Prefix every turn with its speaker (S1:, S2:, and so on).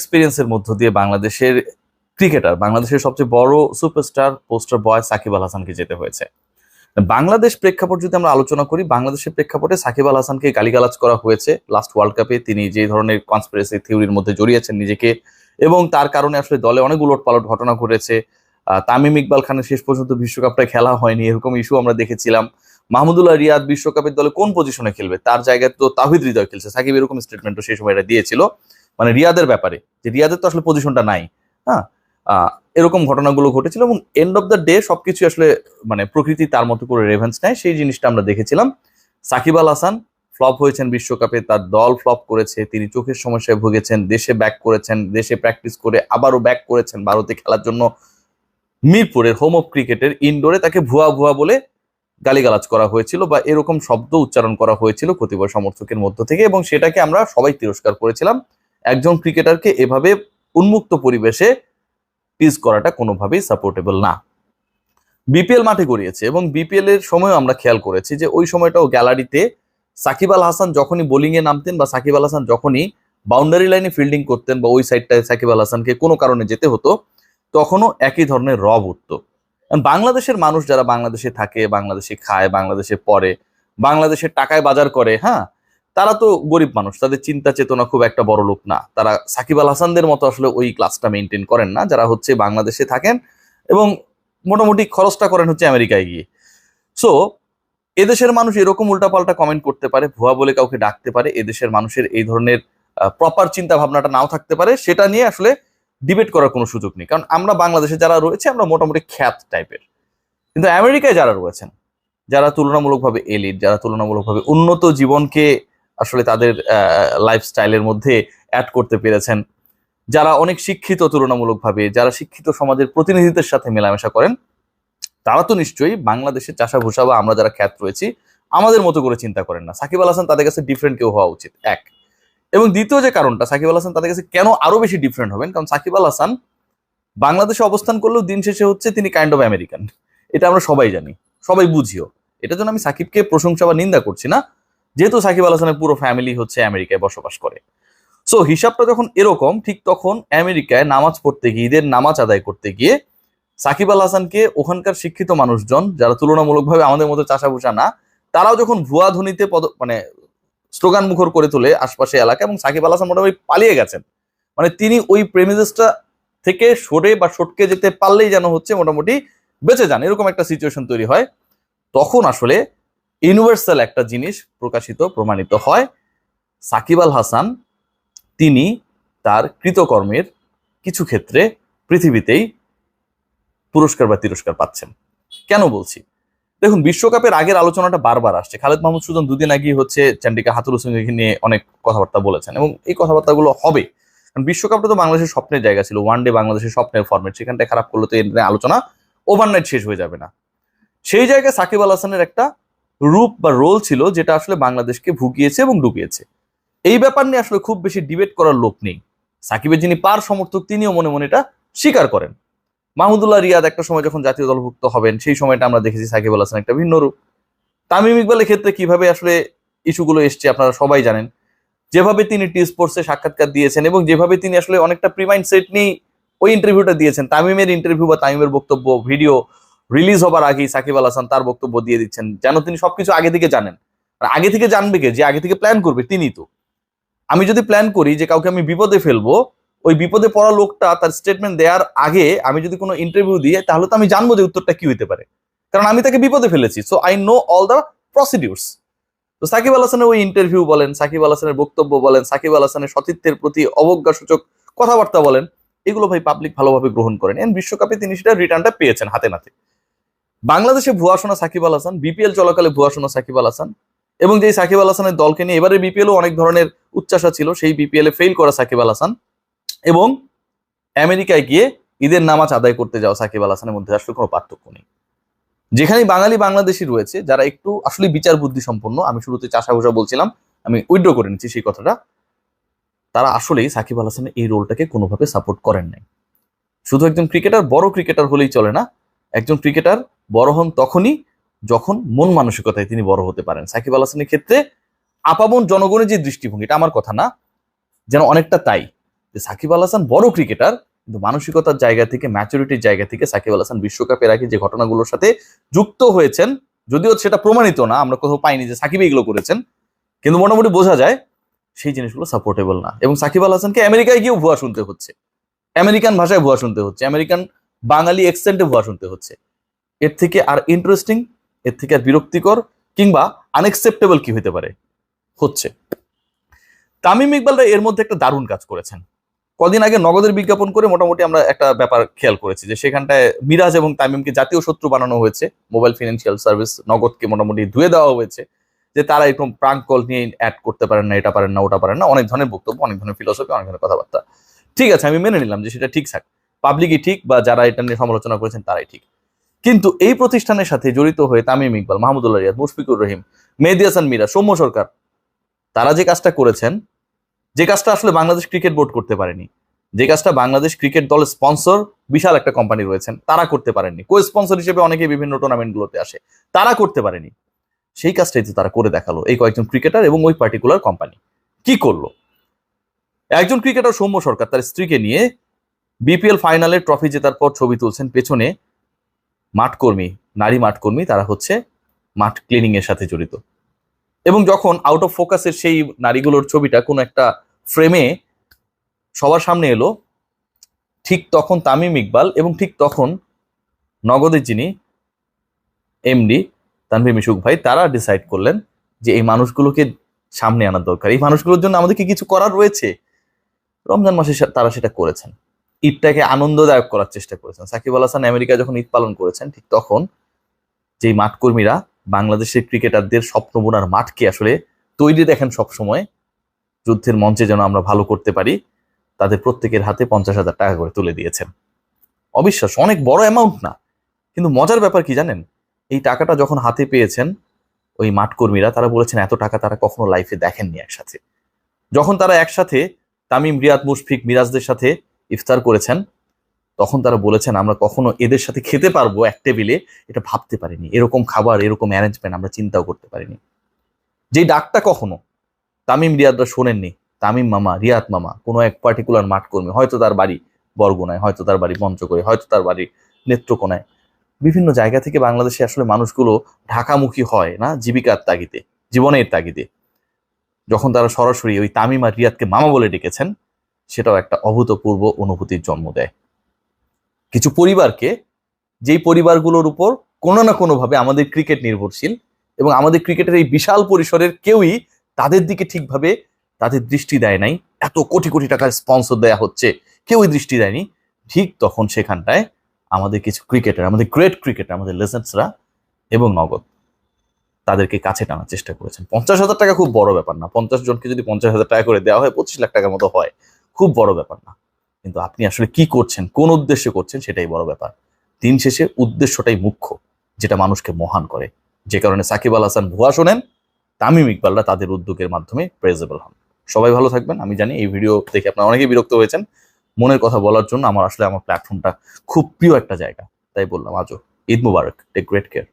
S1: এক্সপিরিয়েন্সের মধ্য দিয়ে বাংলাদেশের ক্রিকেটার, বাংলাদেশের সবচেয়ে বড় সুপারস্টার পোস্টার বয় সাকিব আল হাসানকে যেতে হয়েছে। বাংলাদেশ প্রেক্ষাপট যদি আমরা আলোচনা করি, বাংলাদেশের প্রেক্ষাপটে সাকিব আল হাসানকে গালিগালাজ করা হয়েছে লাস্ট ওয়ার্ল্ড কাপে। তিনি যে ধরনের কনস্পিরেসি থিওরির মধ্যে জড়িয়েছেন নিজেকে, এবং তার কারণে আসলে দলে অনেক উলটপালট ঘটনা ঘটেছে। তামিম ইকবাল খানের শেষ পর্যন্ত বিশ্বকাপটা খেলা হয়নি, এরকম ইস্যু আমরা দেখেছিলাম। মাহমুদুল্লাহ রিয়াদ বিশ্বকাপের দলে কোন পজিশনে খেলবে, তার জায়গায় তো তাওহিদ হৃদয় খেলছে। সাকিব এরকম স্টেটমেন্টও সেই সময় এটা দিয়েছিল, মানে রিয়াদের ব্যাপারে, যে রিয়াদের তো আসলে পজিশনটা নাই। হ্যাঁ, এরকম ঘটনাগুলো ঘটেছিল, এবং এন্ড অফ দ্য ডে সবকিছু আসলে মানে প্রকৃতি তার মতো করে রেভেন্স নেয়, সেই জিনিসটা আমরা দেখেছিলাম। সাকিব আল হাসান ফ্লপ হয়েছেন বিশ্বকাপে, তার দল ফ্লপ করেছে, তিনি চোখের সমস্যায় ভুগেছেন, দেশে ব্যাক করেছেন, দেশে প্র্যাকটিস করে আবারও ব্যাক করেছেন ভারতে খেলার জন্য। মিরপুরের হোম অফ ক্রিকেটের ইনডোরে তাকে ভুয়া ভুয়া বলে গালিগালাজ করা হয়েছিল, বা এরকম শব্দ উচ্চারণ করা হয়েছিল কতিপয় সমর্থকের মধ্য থেকে, এবং সেটাকে আমরা সবাই তিরস্কার করেছিলাম। একজন ক্রিকেটারকে এভাবে উন্মুক্ত পরিবেশে টিজ করাটা কোনোভাবেই সাপোর্টেবল না। বিপিএল মাঠে গড়িয়েছে, এবং বিপিএল এর সময় আমরা খেয়াল করেছি যে ওই সময়টাও গ্যালারিতে সাকিব আল হাসান যখনই বোলিং এ নামতেন, বা সাকিব আল হাসান যখনই বাউন্ডারি লাইনে ফিল্ডিং করতেন, বা ওই সাইডটায় সাকিব আল হাসানকে কোনো কারণে যেতে হতো, তখনও একই ধরনের রব উঠতো। বাংলাদেশের মানুষ যারা বাংলাদেশে থাকে, বাংলাদেশে খায়, বাংলাদেশে পড়ে, বাংলাদেশের টাকায় বাজার করে, হ্যাঁ, তারা তো গরিব মানুষ, তাদের চিন্তা চেতনা খুব একটা বড় লোক না। তারা সাকিব আল হাসানদের মতো আসলে ওই ক্লাসটা মেনটেন করেন না, যারা হচ্ছে বাংলাদেশে থাকেন এবং মোটামুটি খরচটা করেন হচ্ছে আমেরিকায় গিয়ে। সো এদেশের মানুষ এরকম উল্টাপাল্টা কমেন্ট করতে পারে, ভুয়া বলে কাউকে ডাকতে পারে, এদেশের মানুষের এই ধরনের প্রপার চিন্তা ভাবনাটা নাও থাকতে পারে, সেটা নিয়ে আসলে ডিবেট করার কোনো সুযোগ নেই। কারণ আমরা বাংলাদেশে যারা রয়েছে আমরা মোটামুটি খ্যাত টাইপের, কিন্তু আমেরিকায় যারা রয়েছেন, যারা তুলনামূলকভাবে এলিট, যারা তুলনামূলকভাবে উন্নত জীবনকে আসলে তাদের লাইফস্টাইলের মধ্যে অ্যাড করতে পেরেছেন, যারা অনেক শিক্ষিত তুলনামূলকভাবে, যারা শিক্ষিত সমাজের প্রতিনিধিদের সাথে মেলামেশা করেন, তারা তো নিশ্চয়ই বাংলাদেশের চাষা ভূষা বা আমরা যারা খ্যাত রয়েছি আমাদের মতো করে চিন্তা করেন না। সাকিব আল হাসান তাদের কাছে ডিফারেন্ট কেউ হওয়া উচিত, এক। এবং দ্বিতীয় যে কারণটা, সাকিব আল হাসান তাদের কাছে কেন আরো বেশি ডিফারেন্ট হবেন, কারণ সাকিব আল হাসান বাংলাদেশে অবস্থান করলেও দিন শেষে হচ্ছে তিনি কাইন্ড অফ আমেরিকান। এটা আমরা সবাই জানি, সবাই বুঝিও। এটার জন্য আমি সাকিবকে প্রশংসা বা নিন্দা করছি না, যেহেতু সাকিব আল হাসানের পুরো ফ্যামিলি হচ্ছে আমেরিকায় বসবাস করে। সো হিসাবটা যখন এরকম, ঠিক তখন আমেরিকায় নামাজ পড়তে গিয়ে, ঈদের নামাজ আদায় করতে গিয়ে সাকিব আল হাসানকে ওখানকার শিক্ষিত মানুষজন, যারা তুলনামূলকভাবে আমাদের মতো চাষাভুষা না, তারাও যখন ভুয়া ধ্বনিতে মানে স্লোগান মুখর করে তোলে আশপাশে এলাকা, এবং সাকিব আল হাসান মোটামুটি পালিয়ে গেছেন, মানে তিনি ওই প্রেমিসেসটা থেকে সরে বা সটকে যেতে পারলেই যেন হচ্ছে মোটামুটি বেঁচে যান, এরকম একটা সিচুয়েশন তৈরি হয়। তখন আসলে ইউনিভার্সাল একটা জিনিস প্রমাণিত হয়, সাকিব আল হাসান তিনি তার কৃতকর্মের কিছু ক্ষেত্রে পৃথিবীতেই পুরস্কার বা তিরস্কার পাচ্ছেন। কেন বলছি, দেখুন, বিশ্বকাপের আগের আলোচনাটা বারবার আসছে। খালেদ মাহমুদ সুজন দুদিন আগে হচ্ছে চন্ডিকা হাথুরুসিং নিয়ে অনেক কথাবার্তা বলেছেন, এবং এই কথাবার্তাগুলো হবে, কারণ বিশ্বকাপটা তো বাংলাদেশের স্বপ্নের জায়গা ছিল, ওয়ান ডে বাংলাদেশের স্বপ্নের ফরম্যাট, সেখানটায় খারাপ করলে তো এর আলোচনা ওভারনাইট শেষ হয়ে যাবে না। সেই জায়গায় সাকিব আল হাসানের একটা রূপ বা রোল ছিল, যেটা আসলে বাংলাদেশকে ভুগিয়েছে এবং ডুবিয়েছে। এই ব্যাপার নিয়ে আসলে খুব বেশি ডিবেট করার লোক নেই। সাকিবের যিনি পার সমর্থক, তিনিও মনে মনে এটা স্বীকার করেন। মাহমুদুল্লাহ রিয়াদ একটা সময় যখন জাতীয় দলভুক্ত হবেন, সেই সময়টা আমরা দেখেছি সাকিব আল হাসান একটা ভিন্ন রূপ। তামিম ইকবালের ক্ষেত্রে কিভাবে আসলে ইস্যুগুলো এসছে আপনারা সবাই জানেন। যেভাবে তিনি টি স্পোর্টসে সাক্ষাৎকার দিয়েছেন, এবং যেভাবে তিনি আসলে অনেকটা প্রিমাইন্ড সেট নিয়ে ওই ইন্টারভিউটা দিয়েছেন, তামিমের ইন্টারভিউ বা তামিমের বক্তব্য ভিডিও রিলিজ হবার আগেই সাকিব আল হাসান তার বক্তব্য দিয়ে দিচ্ছেন, যেন তিনি সবকিছু আগে থেকে জানেন। আর আগে থেকে জানবে কে, যে আগে থেকে প্ল্যান করবে তিনি তো। আমি যদি প্ল্যান করি যে কাউকে আমি বিপদে ফেলবো, ওই বিপদে পড়া লোকটা তার স্টেটমেন্ট দেওয়ার আগে আমি যদি কোনো ইন্টারভিউ দিই, তাহলে তো আমি জানবো যে উত্তরটা কি হতে পারে, কারণ আমি তাকে বিপদে ফেলেছি। So I know all the procedures. তো সাকিব আল হাসানের ওই ইন্টারভিউ বলেন, সাকিব আল হাসানের বক্তব্য বলেন, সাকিব আল হাসানের সতীর্থের প্রতি অবজ্ঞাসূচক কথাবার্তা বলেন, এগুলো ভাই পাবলিক ভালোভাবে গ্রহণ করেন। এন্ড বিশ্বকাপে তিনি সেটা রিটার্নটা পেয়েছেন হাতে নাতে। বাংলাদেশে ভুয়া শোনা সাকিব আল হাসান, বিপিএল চলাকালে ভুয়া শোনা সাকিব আল হাসান, এবং যেই সাকিব আল হাসানের দলকে নিয়ে এবারে বিপিএলও অনেক ধরনের উচ্চাসা ছিল, সেই বিপিএল এ ফেল করা সাকিব আল হাসান, এবং আমেরিকায় গিয়ে ঈদের নামাজ আদায় করতে যাওয়া সাকিব আল হাসানের মধ্যে আসলে কোনো পার্থক্য নেই। যেখানে বাঙালি বাংলাদেশি রয়েছে যারা একটু আসলে বিচার বুদ্ধি সম্পন্ন, আমি শুরুতে চাষা ভুষা বলছিলাম, আমি উইথড্র করে নিচ্ছি সেই কথাটা, তারা আসলেই সাকিব আল হাসানের এই রোলটাকে কোনোভাবে সাপোর্ট করেন নাই। শুধু একজন ক্রিকেটার বড় ক্রিকেটার হলেই চলে না, একজন ক্রিকেটার বড় হন তখনই যখন মন মানসিকতায় তিনি বড় হতে পারেন। সাকিব আল হাসানের ক্ষেত্রে আপামন জনগণের যে দৃষ্টিভঙ্গি, এটা আমার কথা না, যেন অনেকটা তাই। যে সাকিব আল হাসান বড় ক্রিকেটার, কিন্তু মানসিকতার জায়গা থেকে, ম্যাচুরিটির জায়গা থেকে সাকিব আল হাসান বিশ্বকাপের আগে যে ঘটনাগুলোর সাথে যুক্ত হয়েছেন, যদিও সেটা প্রমাণিত না, আমরা কোথাও পাইনি যে সাকিব এগুলো করেছেন, কিন্তু মোটামুটি বোঝা যায় সেই জিনিসগুলো সাপোর্টেবল না। এবং সাকিব আল হাসানকে আমেরিকায় গিয়েও ভুয়া শুনতে হচ্ছে, আমেরিকান ভাষায় ভুয়া শুনতে হচ্ছে, আমেরিকান বাঙালি এক্সেন্টে ভুয়া শুনতে হচ্ছে। এর থেকে আর ইন্টারেস্টিং, এর থেকে আর বিরক্তিকর কিংবা আনএক্সেপ্টেবল কি হতে পারে? হচ্ছে তামিম ইকবালরা এর মধ্যে একটা দারুণ কাজ করেছেন। কদিন আগে নগদের বিজ্ঞাপন করে মোটামুটি আমরা একটা ব্যাপার খেয়াল করেছি যে সেখানটায় মিরাজ এবং তামিমকে জাতীয় শত্রু বানানো হয়েছে। মোবাইল ফিনান্সিয়াল সার্ভিস নগদকে মোটামুটি ধুয়ে দেওয়া হয়েছে যে তারা এরকম প্রাঙ্ক কল নিয়ে অ্যাড করতে পারেন না, এটা পারেন না, ওটা পারেন না, অনেক ধরনের বক্তব্য, অনেক ধরনের ফিলোসফি, অনেক ধরনের কথাবার্তা। ঠিক আছে, আমি মেনে নিলাম যে সেটা ঠিক থাক, পাবলিকই ঠিক বা যারা এটা নিয়ে সমালোচনা করেছেন তারাই ঠিক। কিন্তু এই প্রতিষ্ঠানের সাথে জড়িত হয়ে তামিম ইকবাল, মাহমুদুল্লাহ রিয়াদ, মুশফিকুর রহিম, মেহেদী হাসান মিরা, সৌম্য সরকার, তারা যে কাজটা করেছেন, যে কাজটা আসলে বাংলাদেশ ক্রিকেট বোর্ড করতে পারেনি, যে কাজটা বাংলাদেশ ক্রিকেট দলের স্পন্সর বিশাল একটা কোম্পানি রয়েছেন তারা করতে পারেননি, কো স্পন্সর হিসেবে অনেকে বিভিন্ন টুর্নামেন্টগুলোতে আসে, তারা করতে পারেনি, সেই কাজটাই তো তারা করে দেখালো এই কয়েকজন ক্রিকেটার এবং ওই পার্টিকুলার কোম্পানি। কি করলো? একজন ক্রিকেটার সৌম্য সরকার তার স্ত্রীকে নিয়ে বিপিএল ফাইনালে ট্রফি জেতার পর ছবি তুলছেন, পেছনে মাঠকর্মী, নারী মাঠকর্মী, তারা হচ্ছে মাঠ ক্লিনিং এর সাথে জড়িত। এবং যখন আউট অফ ফোকাসের সেই নারীগুলোর ছবিটা কোনো একটা ফ্রেমে সবার সামনে এলো, ঠিক তখন তামিম ইকবাল এবং ঠিক তখন নগদের যিনি এমডি তানভীর মিশুক ভাই, তারা ডিসাইড করলেন যে এই মানুষগুলোকে সামনে আনার দরকার, এই মানুষগুলোর জন্য আমাদেরকে কিছু করার রয়েছে। রমজান মাসে তারা সেটা করেছেন, ঈদটাকে আনন্দদায়ক করার চেষ্টা করেছেন। সাকিব আল হাসান আমেরিকায় যখন ঈদ পালন করেছেন, ঠিক তখন যেই মাঠকর্মীরা বাংলাদেশের ক্রিকেটারদের স্বপ্ন বোনার মাঠকে আসলে তৈরি দেখেন সবসময়, যুদ্ধের মঞ্চে যেন আমরা ভালো করতে পারি, তাদের প্রত্যেকের হাতে 50,000 টাকা করে তুলে দিয়েছেন। অবিশ্বাস্য, অনেক বড় অ্যামাউন্ট না, কিন্তু মজার ব্যাপার কি জানেন? এই টাকাটা যখন হাতে পেয়েছেন ওই মাঠকর্মীরা, তারা বলেছেন এত টাকা তারা কখনো লাইফে দেখেননি একসাথে। যখন তারা একসাথে তামিম, রিয়াদ, মুশফিক, মিরাজদের সাথে ইফতার করেছেন, তখন তারা বলেছেন আমরা কখনো এদের সাথে খেতে পারবো এক টেবিলে, এটা ভাবতে পারিনি, এরকম খাবার, এরকম অ্যারেঞ্জমেন্ট আমরা চিন্তাও করতে পারিনি। যেই ডাকটা কখনো তামিম, রিয়াদরা শোনেননি, তামিম মামা, রিয়াদ মামা, কোনো এক পার্টিকুলার মাঠ কর্মী, হয়তো তার বাড়ি বরগুনায়, হয়তো তার বাড়ি পঞ্চগড়ে, হয়তো তার বাড়ি নেত্রকোনায়, বিভিন্ন জায়গা থেকে বাংলাদেশে আসলে মানুষগুলো ঢাকামুখী হয় না জীবিকার তাগিদে, জীবনের তাগিদে, যখন তারা সরাসরি ওই তামিম আর রিয়াদকে মামা বলে ডেকেছেন, সেটাও একটা অভূতপূর্ব অনুভূতির জন্ম দেয়। কিছু পরিবারকে, যেই পরিবারগুলোর উপর কোনো না কোনোভাবে আমাদের ক্রিকেট নির্ভরশীল এবং আমাদের ক্রিকেটের এই বিশাল পরিসরের কেউই তাদের দিকে ঠিকভাবে তাদের দৃষ্টি দেয় নাই, এত কোটি কোটি টাকার স্পন্সর দেয়া হচ্ছে, কেউই দৃষ্টি দেয়নি, ঠিক তখন সেখানটায় আমাদের কিছু ক্রিকেটার, আমাদের গ্রেট ক্রিকেটার, আমাদের লেজেন্ডসরা এবং নগদ তাদেরকে কাছে টানার চেষ্টা করেছেন। 50,000 টাকা খুব বড় ব্যাপার না, 50 জনকে যদি 50,000 টাকা করে দেওয়া হয় 25 লাখ টাকার মতো হয়, খুব বড় ব্যাপার না। কিন্তু আপনি আসলে কি করছেন, কোন উদ্দেশ্যে করছেন, সেটাই বড় ব্যাপার। দিন শেষে উদ্দেশ্যটাই মুখ্য, যেটা মানুষকে মহান করে। যে কারণে সাকিব আল হাসান ভুয়া শোনেন, তামিম ইকবালরা তাদের উদ্যোগের মাধ্যমে প্রেজেবল হন। সবাই ভালো থাকবেন। আমি জানি এই ভিডিও দেখে আপনারা অনেকেই বিরক্ত হয়েছেন, মনের কথা বলার জন্য আমার আসলে আমার প্ল্যাটফর্মটা খুব প্রিয় একটা জায়গা, তাই বললাম আজও। ঈদ মুবারক, টেক গ্রেট কেয়ার।